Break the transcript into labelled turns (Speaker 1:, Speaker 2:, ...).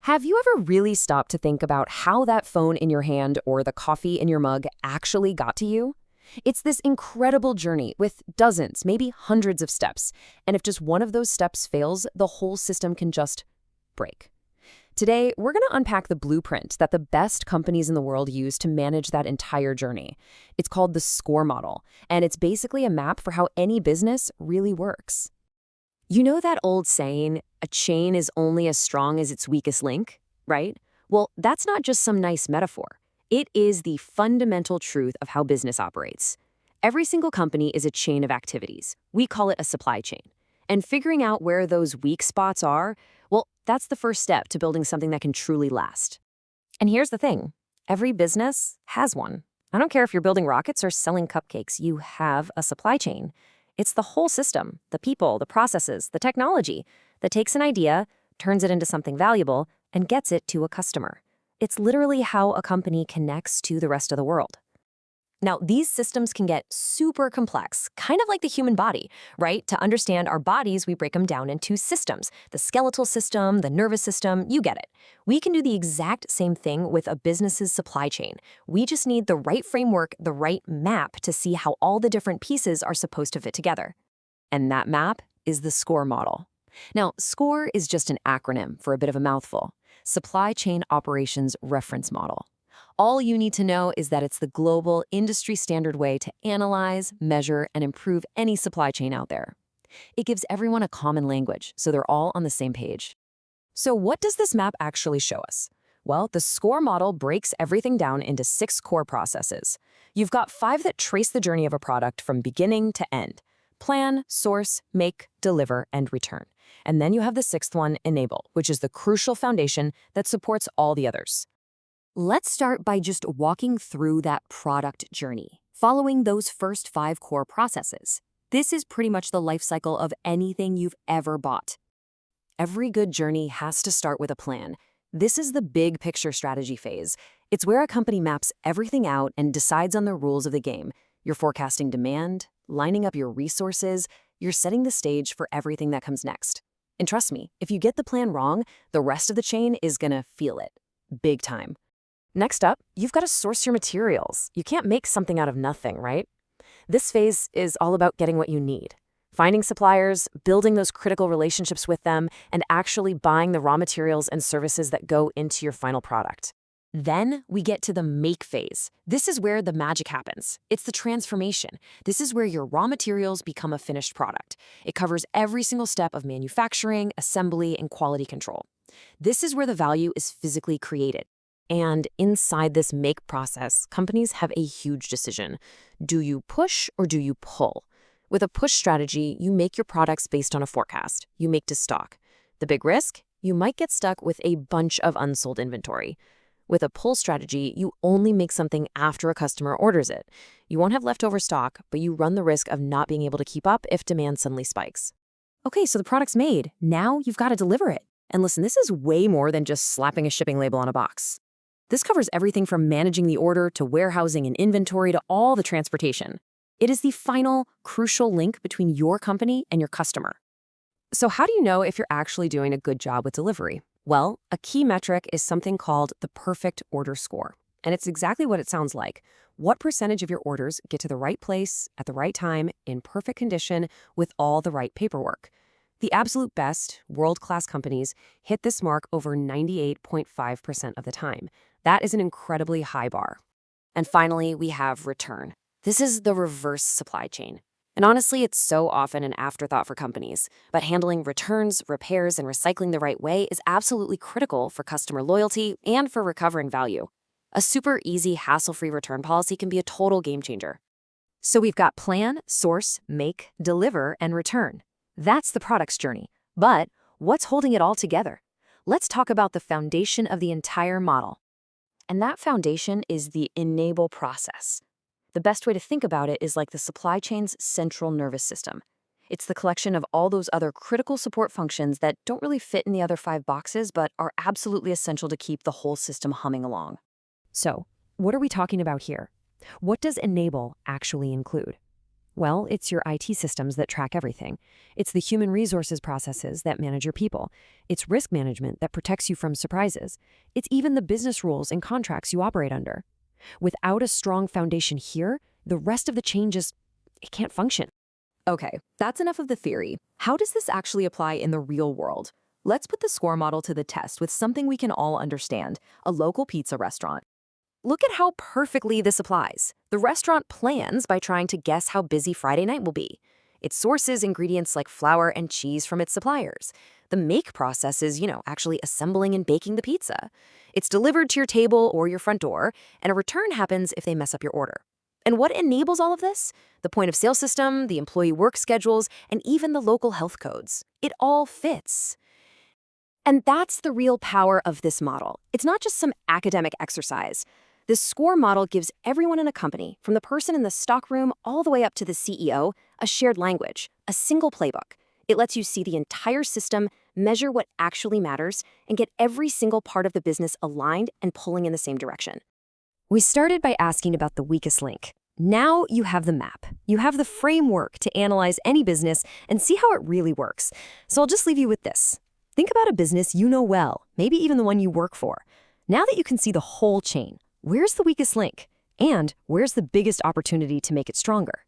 Speaker 1: Have you ever really stopped to think about how that phone in your hand or the coffee in your mug actually got to you? It's this incredible journey with dozens, maybe hundreds of steps. And if just one of those steps fails, the whole system can just break. Today, we're going to unpack the blueprint that the best companies in the world use to manage that entire journey. It's called the SCOR model, and it's basically a map for how any business really works. You know that old saying, a chain is only as strong as its weakest link, right? Well, that's not just some nice metaphor. It is the fundamental truth of how business operates. Every single company is a chain of activities. We call it a supply chain. And figuring out where those weak spots are, well, that's the first step to building something that can truly last. And here's the thing. Every business has one. I don't care if you're building rockets or selling cupcakes, you have a supply chain. It's the whole system, the people, the processes, the technology that takes an idea, turns it into something valuable, and gets it to a customer. It's literally how a company connects to the rest of the world. Now, these systems can get super complex, kind of like the human body, right? To understand our bodies, we break them down into systems. The skeletal system, the nervous system, you get it. We can do the exact same thing with a business's supply chain. We just need the right framework, the right map to see how all the different pieces are supposed to fit together. And that map is the SCOR model. Now, SCOR is just an acronym for a bit of a mouthful. Supply Chain Operations Reference Model. All you need to know is that it's the global industry standard way to analyze, measure, and improve any supply chain out there. It gives everyone a common language, so they're all on the same page. So what does this map actually show us? Well, the SCOR model breaks everything down into 6 core processes. You've got 5 that trace the journey of a product from beginning to end. Plan, source, make, deliver, and return. And then you have the 6th one, enable, which is the crucial foundation that supports all the others. Let's start by just walking through that product journey, following those first 5 core processes. This is pretty much the life cycle of anything you've ever bought. Every good journey has to start with a plan. This is the big picture strategy phase. It's where a company maps everything out and decides on the rules of the game. You're forecasting demand, lining up your resources, you're setting the stage for everything that comes next. And trust me, if you get the plan wrong, the rest of the chain is gonna feel it. Big time. Next up, you've got to source your materials. You can't make something out of nothing, right? This phase is all about getting what you need. Finding suppliers, building those critical relationships with them, and actually buying the raw materials and services that go into your final product. Then we get to the make phase. This is where the magic happens. It's the transformation. This is where your raw materials become a finished product. It covers every single step of manufacturing, assembly, and quality control. This is where the value is physically created. And inside this make process, companies have a huge decision. Do you push or do you pull? With a push strategy, you make your products based on a forecast. You make to stock. The big risk? You might get stuck with a bunch of unsold inventory. With a pull strategy, you only make something after a customer orders it. You won't have leftover stock, but you run the risk of not being able to keep up if demand suddenly spikes. Okay, so the product's made. Now you've got to deliver it. And listen, this is way more than just slapping a shipping label on a box. This covers everything from managing the order to warehousing and inventory to all the transportation. It is the final, crucial link between your company and your customer. So how do you know if you're actually doing a good job with delivery? Well, a key metric is something called the perfect order score. And it's exactly what it sounds like. What percentage of your orders get to the right place, at the right time, in perfect condition, with all the right paperwork? The absolute best, world-class companies hit this mark over 98.5% of the time. That is an incredibly high bar. And finally, we have return. This is the reverse supply chain. And honestly, it's so often an afterthought for companies. But handling returns, repairs, and recycling the right way is absolutely critical for customer loyalty and for recovering value. A super easy, hassle-free return policy can be a total game changer. So we've got plan, source, make, deliver, and return. That's the product's journey. But what's holding it all together? Let's talk about the foundation of the entire model. And that foundation is the enable process. The best way to think about it is like the supply chain's central nervous system. It's the collection of all those other critical support functions that don't really fit in the other 5 boxes, but are absolutely essential to keep the whole system humming along. So, what are we talking about here? What does enable actually include? Well, it's your IT systems that track everything. It's the human resources processes that manage your people. It's risk management that protects you from surprises. It's even the business rules and contracts you operate under. Without a strong foundation here, the rest of the changes, it can't function. Okay, that's enough of the theory. How does this actually apply in the real world? Let's put the SCOR model to the test with something we can all understand, a local pizza restaurant. Look at how perfectly this applies. The restaurant plans by trying to guess how busy Friday night will be. It sources ingredients like flour and cheese from its suppliers. The make process is, actually assembling and baking the pizza. It's delivered to your table or your front door, and a return happens if they mess up your order. And what enables all of this? The point of sale system, the employee work schedules, and even the local health codes. It all fits. And that's the real power of this model. It's not just some academic exercise. The SCOR model gives everyone in a company, from the person in the stockroom all the way up to the CEO, a shared language, a single playbook. It lets you see the entire system, measure what actually matters, and get every single part of the business aligned and pulling in the same direction. We started by asking about the weakest link. Now you have the map. You have the framework to analyze any business and see how it really works. So I'll just leave you with this. Think about a business you know well, maybe even the one you work for. Now that you can see the whole chain, where's the weakest link? And where's the biggest opportunity to make it stronger?